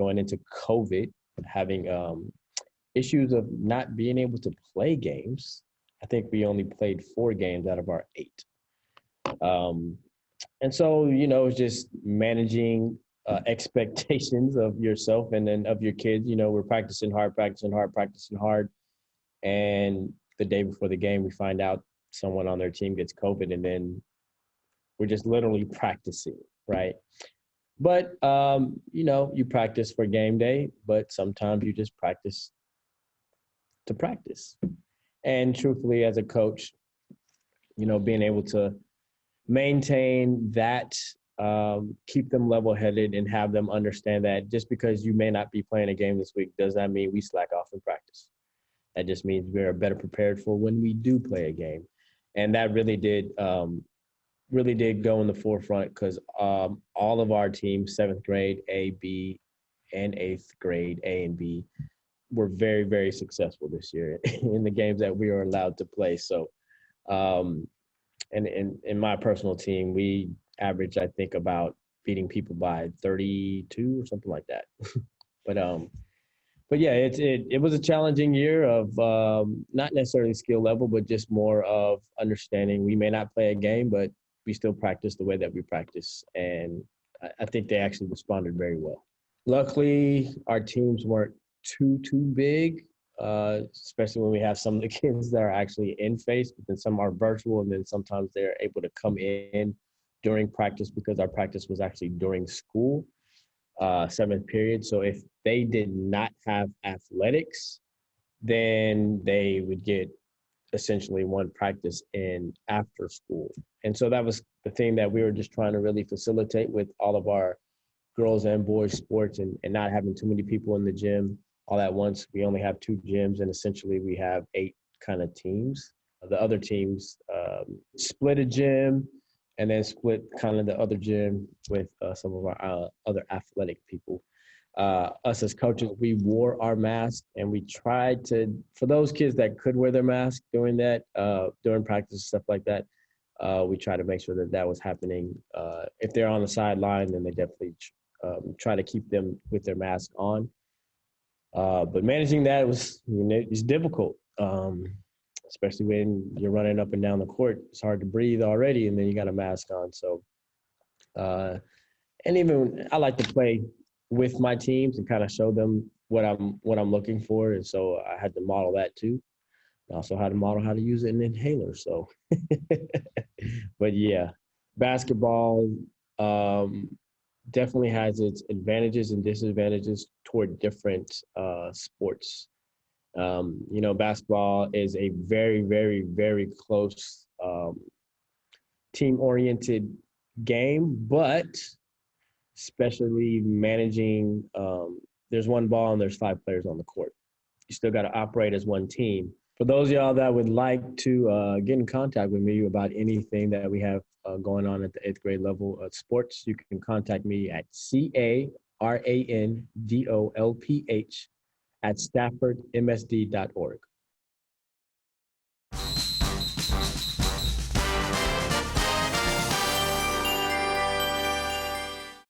going into COVID, having issues of not being able to play games. I think we only played 4 games out of our 8. And so, it's just managing expectations of yourself and then of your kids. We're practicing hard. And the day before the game, we find out someone on their team gets COVID, and then we're just literally practicing, right? But, you practice for game day, but sometimes you just practice to practice. And truthfully, as a coach, being able to maintain that, keep them level-headed and have them understand that just because you may not be playing a game this week does not mean we slack off in practice. That just means we're better prepared for when we do play a game. And that really did go in the forefront because all of our teams, 7th grade, A, B, and 8th grade, A and B, were very, very successful this year in the games that we were allowed to play. So, and in my personal team, we averaged, I think, about beating people by 32 or something like that. But yeah, it was a challenging year of not necessarily skill level, but just more of understanding we may not play a game, but we still practice the way that we practice. And I think they actually responded very well. Luckily, our teams weren't too big, especially when we have some of the kids that are actually in face, but then some are virtual, and then sometimes they're able to come in during practice because our practice was actually during school, 7th period. So if they did not have athletics, then they would get essentially one practice in after school. And so that was the thing that we were just trying to really facilitate with all of our girls and boys sports, and not having too many people in the gym all at once. We only have 2 gyms, and essentially we have 8 kind of teams. The other teams split a gym and then split kind of the other gym with some of our other athletic people. Us as coaches, we wore our masks, and we tried to, for those kids that could wear their mask during practice and stuff like that, we try to make sure that was happening. If they're on the sideline, then they definitely try to keep them with their mask on. But managing that it's difficult, especially when you're running up and down the court. It's hard to breathe already, and then you got a mask on. So, and even I like to play with my teams and kind of show them what I'm looking for, and so I had to model that too. I also had to model how to use an inhaler. So, but yeah, basketball definitely has its advantages and disadvantages toward different sports. Basketball is a very, very, very close team-oriented game, but especially managing, there's one ball and there's 5 players on the court. You still got to operate as one team. For those of y'all that would like to get in contact with me about anything that we have going on at the 8th grade level of sports, you can contact me at CARANDOLPH@staffordmsd.org.